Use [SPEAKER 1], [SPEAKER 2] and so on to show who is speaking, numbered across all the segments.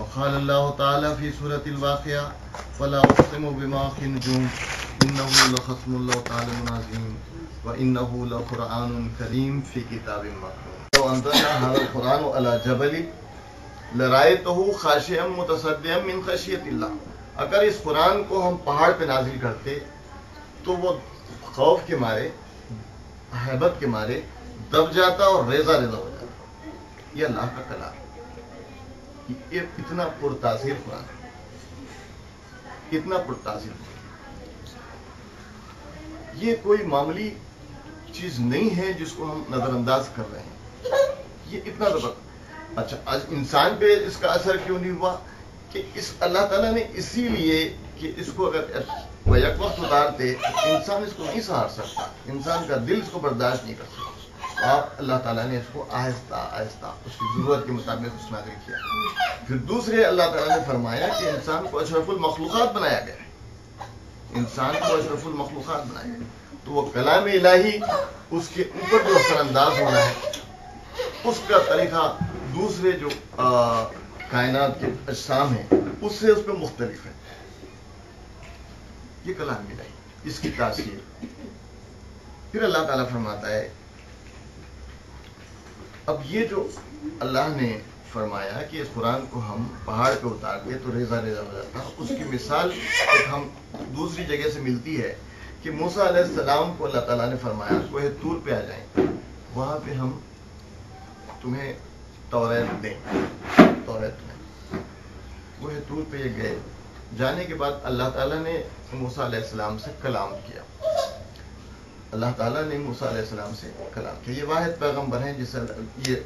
[SPEAKER 1] وقال اللہ تعالی فی سورۃ الواقعہ فلا اقسم بمواقع النجوم انہ لقسم اللہ تعالی عظیم وانہ لقرآن کریم فی کتاب مکنون لو انزلنا هذا القرآن على جبل لرأيته خاشعا متصدعا من خشیۃ اللہ، اگر اس قرآن کو ہم پہاڑ پہ نازل کرتے تو وہ خوف کے مارے، ہیبت کے مارے دب جاتا اور ریزہ ریزہ ہو جاتا۔ یہ اللہ کا کلام، یہ اتنا پرتاثیر قرآن ہے، اتنا پرتاثیر قرآن۔ یہ کوئی معمولی چیز نہیں ہے جس کو ہم نظر انداز کر رہے ہیں، یہ اتنا زبردست۔ اچھا، آج انسان پہ اس کا اثر کیوں نہیں ہوا؟ کہ اس اللہ تعالیٰ نے اسی لیے کہ اس کو اگر یک وقت اتارتے انسان اس کو نہیں سہار سکتا، انسان کا دل اس کو برداشت نہیں کر سکتا، اور اللہ تعالیٰ نے اس کو آہستہ آہستہ اس کی ضرورت کے مطابق اس نازل کیا۔ پھر دوسرے اللہ تعالیٰ نے فرمایا کہ انسان کو اشرف المخلوقات بنایا گیا ہے، انسان کو اشرف المخلوقات بنایا گیا، تو وہ کلام الہی اس کے اوپر جو اثر انداز ہونا ہے اس کا طریقہ دوسرے جو کائنات کے اجسام ہیں اس سے اس پہ مختلف ہے۔ یہ کلام الہی، اس کی تاثیر۔ پھر اللہ تعالیٰ فرماتا ہے، اب یہ جو اللہ نے فرمایا کہ اس قرآن کو ہم پہاڑ پہ اتارتے تو ریزہ ریزہ ہو جاتا، اس کی مثال ایک ہم دوسری جگہ سے ملتی ہے کہ موسیٰ علیہ السلام کو اللہ تعالیٰ نے فرمایا کوہ طور پہ آ جائیں، وہاں پہ ہم تمہیں توریت دیں، توریت میں کوہ طور پہ یہ گئے۔ جانے کے بعد اللہ تعالیٰ نے موسیٰ علیہ السلام سے کلام کیا، اللہ تعالیٰ نے موسیٰ علیہ السلام سے کلام کیا۔ یہ واحد پیغمبر ہیں جسے یہ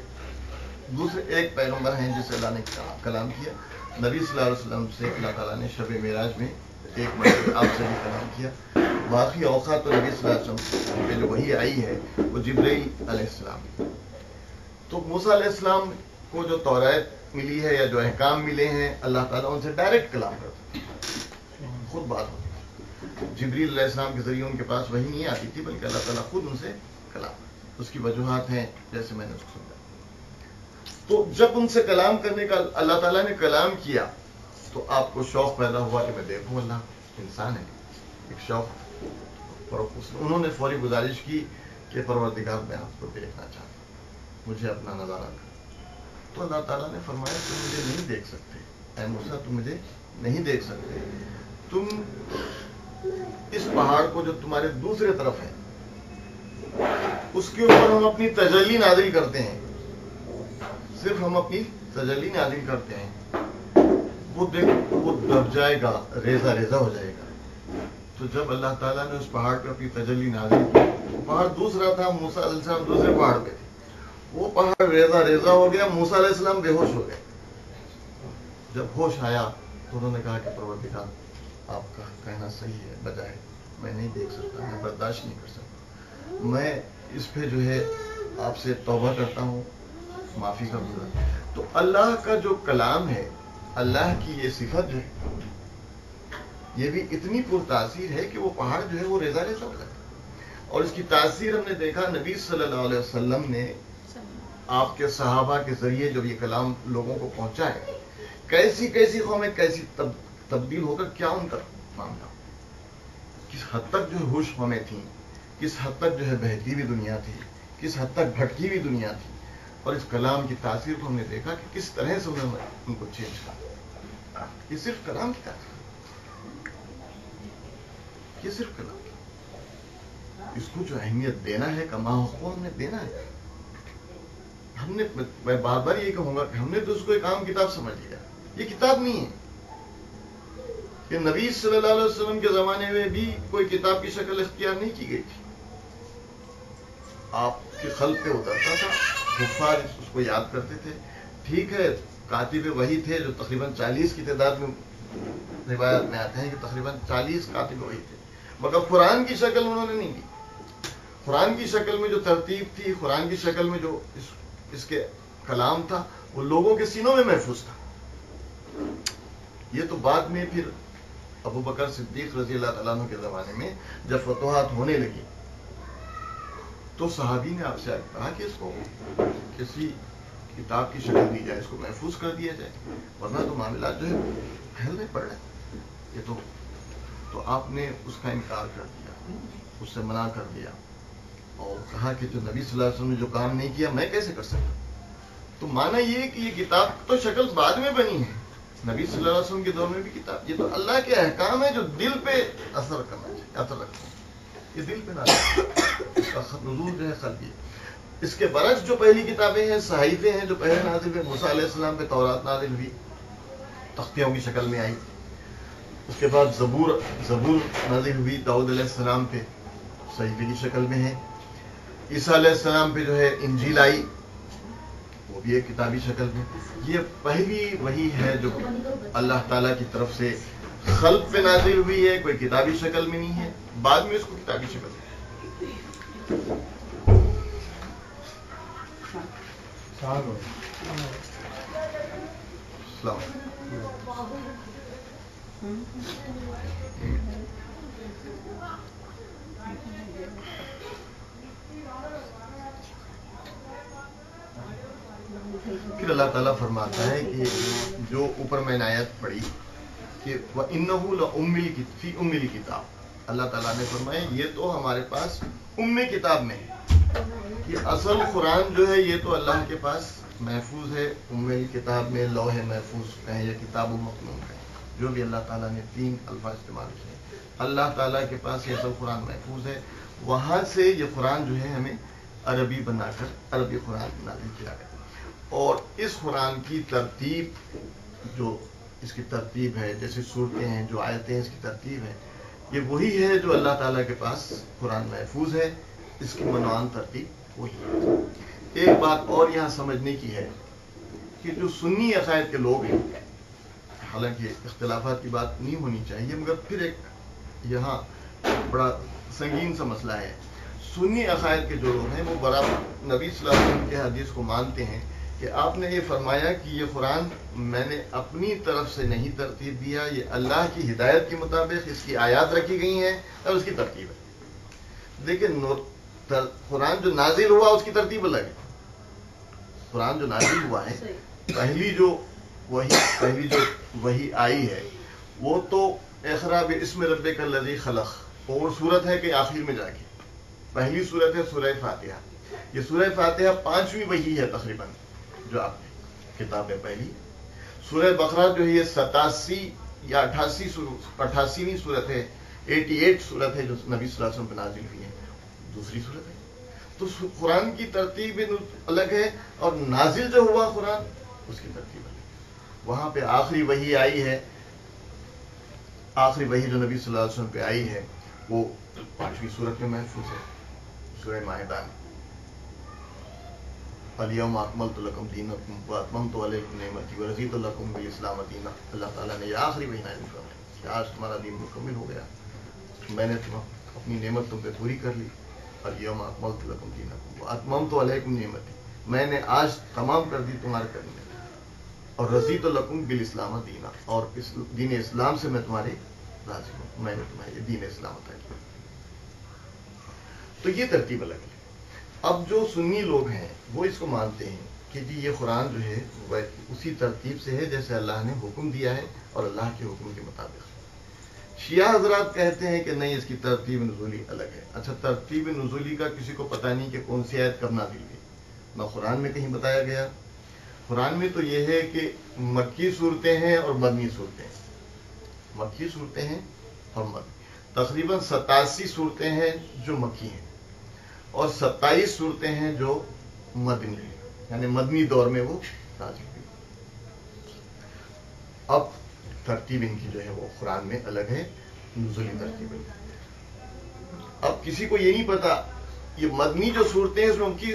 [SPEAKER 1] دوسرے ایک پیغمبر ہیں جسے اللہ نے کلام کیا۔ نبی صلی اللہ علیہ وسلم سے اللہ تعالیٰ نے شب معراج میں ایک مرتبہ آپ سے بھی کلام کیا۔ باقی اوقات تو نبی صلی اللہ علیہ وسلم پہ جو وحی آئی ہے وہ جبرائیل علیہ السلام۔ تو موسیٰ علیہ السلام کو جو توریت ملی ہے یا جو احکام ملے ہیں، اللہ تعالیٰ ان سے ڈائریکٹ کلام کرتا، خود بات ہوتی۔ جبریل علیہ السلام کے ذریعے ان کے پاس وحی نہیں آتی تھی، بلکہ اللہ تعالیٰ خود ان سے کلام کرتا۔ اس کی وجوہات ہیں جیسے میں نے اس کو سمجھا۔ تو جب ان سے کلام کرنے کا اللہ تعالیٰ نے کلام کیا تو آپ کو شوق پیدا ہوا کہ میں دیکھوں، اللہ انسان ہے، ایک شوق۔ انہوں نے فوری گزارش کی کہ پروردگار میں آپ کو دیکھنا چاہتا ہوں، مجھے اپنا نظارہ کر۔ تو اللہ تعالیٰ نے فرمایا تم مجھے نہیں دیکھ سکتے، اے موسیٰ تم مجھے نہیں دیکھ سکتے، تم اس پہاڑ کو جو تمہارے دوسرے طرف ہے اس کے اوپر ہم اپنی تجلی نازل کرتے ہیں، صرف ہم اپنی تجلی نازل کرتے ہیں، وہ دب جائے گا، ریزہ ریزہ ہو جائے گا۔ تو جب اللہ تعالیٰ نے اس پہاڑ پہ اپنی تجلی نازل کی، وہ پہاڑ دوسرا تھا، موسیٰ علیہ السلام دوسرے پہاڑ پہ تھے، وہ پہاڑ ریزہ ریزہ ہو گیا، موسیٰ علیہ السلام بے ہوش ہو گئے۔ جب ہوش آیا تو انہوں نے کہا کہ پروردگار آپ کا کہنا صحیح ہے، بجائے میں نہیں دیکھ سکتا، میں برداشت نہیں کر سکتا، میں اس پہ جو ہے آپ سے توبہ کرتا ہوں، معافی کا گزار۔ تو اللہ کا جو کلام ہے، اللہ کی یہ صفت جو ہے یہ بھی اتنی پرتاثیر ہے کہ وہ پہاڑ جو ہے وہ ریزہ ریزہ ہو جاتا ہے۔ اور اس کی تاثیر ہم نے دیکھا، نبی صلی اللہ علیہ وسلم نے آپ کے صحابہ کے ذریعے جب یہ کلام لوگوں کو پہنچا ہے، کیسی کیسی قومیں کیسی تبدیل ہو کر کیا ان کا معاملہ، کس حد تک جو ہوش قومیں تھیں، کس حد تک جو ہے بہتی ہوئی دنیا تھی، کس حد تک بھٹکی ہوئی دنیا تھی، اور اس کلام کی تاثیر کو ہم نے دیکھا کہ کس طرح سے انہوں نے ان کو چینج کیا۔ یہ صرف کلام کی تاثیر، یہ صرف کلام کی، اس کو جو اہمیت دینا ہے کما حقوق ہم نے دینا ہے۔ ہم نے، میں بار بار یہ کہوں گا کہ ہم نے تو اس کو ایک عام کتاب سمجھ لیا، یہ کتاب نہیں ہے۔ کہ نبی صلی اللہ علیہ وسلم کے زمانے میں بھی کوئی کتاب کی شکل اختیار نہیں کی گئی تھی، آپ کے قلب پہ اترتا تھا، حفاظ اس کو یاد کرتے تھے۔ ٹھیک ہے، کاتب وحی تھے جو تقریباً 40 کی تعداد میں روایت میں آتے ہیں کہ تقریباً 40 کاتب وحی تھے، مگر قرآن کی شکل انہوں نے نہیں دی۔ قرآن کی شکل میں جو ترتیب تھی، قرآن کی شکل میں جو اس کے کلام تھا، وہ لوگوں کے سینوں میں محفوظ تھا۔ یہ تو بعد میں پھر ابو بکر صدیق رضی اللہ تعالیٰ عنہ کے زمانے میں جب فتوحات ہونے لگی تو صحابی نے آپ سے کہا کہ اس کو کسی کتاب کی شکل دی جائے، اس کو محفوظ کر دیا جائے، ورنہ تو معاملات جو ہے پھیلنے پڑ رہے ہیں. یہ تو آپ نے اس کا انکار کر دیا، اس سے منع کر دیا اور کہا کہ جو نبی صلی اللہ علیہ وسلم نے جو کام نہیں کیا میں کیسے کر سکتا. تو مانا یہ کہ یہ کتاب تو شکل بعد میں بنی ہے، نبی صلی اللہ علیہ وسلم کے دور میں بھی کتاب، یہ تو اللہ کے احکام ہے جو دل پہ اثر کرنا چاہیے، اثر رکھنا چاہیے، یہ دل پہ نازل، اس کا نزول جو ہے قلبی ہے. اس کے برعکس جو پہلی کتابیں ہیں، صحائفیں ہیں جو پہلے نازل ہوئے، موسیٰ علیہ السلام پہ تورات نازل ہوئی، تختیوں کی شکل میں آئی. اس کے بعد زبور نازل ہوئی داؤد علیہ السلام پہ، صحیفے کی شکل میں ہے. عیسیٰ علیہ السلام پہ جو ہے انجیل آئی، وہ بھی ایک کتابی شکل میں. یہ پہلی وحی ہے جو اللہ تعالیٰ کی طرف سے خلق پہ نازل ہوئی ہے، کوئی کتابی شکل میں نہیں ہے، بعد میں اس کو کتابی شکل میں. السلام پھر اللہ تعالیٰ فرماتا ہے کہ جو اوپر میں نے آیت پڑھی کہ وَإِنَّهُ لَأُمِّ فِي أُمِّ الْكِتَابِ، اللہ تعالیٰ نے فرمایا یہ تو ہمارے پاس کتاب میں ہے. یہ اصل قرآن جو ہے یہ تو اللہ کے پاس محفوظ ہے، کتاب میں، لوح محفوظ کہیں یا کتاب مکنون کہیں، جو بھی اللہ تعالیٰ نے 3 الفاظ استعمال کیے. اللہ تعالیٰ کے پاس یہ اصل قرآن محفوظ ہے، وہاں سے یہ قرآن جو ہے ہمیں عربی بنا کر عربی قرآن نازل کیا گیا. اور اس قرآن کی ترتیب، جو اس کی ترتیب ہے، جیسے صورتیں ہیں، جو آیتیں ہیں، اس کی ترتیب ہے، یہ وہی ہے جو اللہ تعالیٰ کے پاس قرآن محفوظ ہے. اس کی منوان ترتیب وہی ہے. ایک بات اور یہاں سمجھنے کی ہے کہ جو سنی عقائد کے لوگ ہیں، حالانکہ اختلافات کی بات نہیں ہونی چاہیے، مگر پھر ایک یہاں بڑا سنگین سا مسئلہ ہے. سنی عقائد کے جو لوگ ہیں وہ برابر نبی صلی اللہ علیہ وسلم کے حدیث کو مانتے ہیں کہ آپ نے یہ فرمایا کہ یہ قرآن میں نے اپنی طرف سے نہیں ترتیب دیا، یہ اللہ کی ہدایت کے مطابق اس کی آیات رکھی گئی ہیں اور اس کی ترتیب ہے. لیکن قرآن جو نازل ہوا اس کی ترتیب الگ ہے. قرآن جو نازل ہوا ہے، پہلی جو وحی آئی ہے وہ تو اقرا باسم ربک الذی خلق، اور صورت ہے کہ آخر میں جا کے پہلی صورت ہے سورہ فاتحہ. یہ سورہ فاتحہ 5ویں وحی ہے تقریباً جو آپ کی کتاب ہے پہلی. سورہ بقرہ جو ہے یہ 87 یا 88ویں صورت ہے، 88 صورت ہے جو نبی صلی اللہ علیہ وسلم پہ نازل ہوئی ہے، دوسری صورت ہے. تو قرآن کی ترتیب الگ ہے اور نازل جو ہوا قرآن اس کی ترتیب الگ ہے. وہاں پہ آخری وحی آئی ہے، آخری وحی جو نبی صلی اللہ علیہ وسلم پہ آئی ہے وہ 5ویں صورت میں محفوظ ہے، سورہ مائدہ میں. الیوم اکملت لکم دینکم واتممت علیکم نعمتی ورضیت لکم بالاسلام دینا. اللہ تعالیٰ نے یہ آخری وحی نازل فرمائی کہ آج تمہارا دین مکمل ہو گیا، میں نے اپنی نعمت تم پہ پوری کر لی. الیوم اکملت لکم دینکم واتممت علیکم نعمتی، میں نے آج تمام کر دی تمہارے کرنے، اور رضیت لکم بالاسلام دینا، اور اس دین اسلام سے میں تمہارے راضی ہوں، میں نے تمہیں دین اسلام عطا کیا. تو یہ ترتیب الگ ہے. اب جو سنی لوگ ہیں وہ اس کو مانتے ہیں کہ جی یہ قرآن جو ہے وہ اسی ترتیب سے ہے جیسے اللہ نے حکم دیا ہے اور اللہ کے حکم کے مطابق. شیعہ حضرات کہتے ہیں کہ نہیں، اس کی ترتیب نزولی الگ ہے. اچھا، ترتیب نزولی کا کسی کو پتہ نہیں کہ کون سی آیت کب نازل ہوئی، نہ قرآن میں کہیں بتایا گیا. قرآن میں تو یہ ہے کہ مکی صورتیں ہیں اور مدنی صورتیں ہیں، مکی صورتیں ہیں اور مدنی. تقریباً 87 صورتیں ہیں جو مکی ہیں اور 27 صورتیں ہیں جو مدنی ہیں، یعنی مدنی دور میں وہ نازل ہوئی. اب ترتیب ان کی جو ہے وہ قرآن میں الگ ہے، نزولی ترتیب ہے. اب کسی کو یہ نہیں پتا یہ مدنی جو صورتیں ہیں اس میں ان کی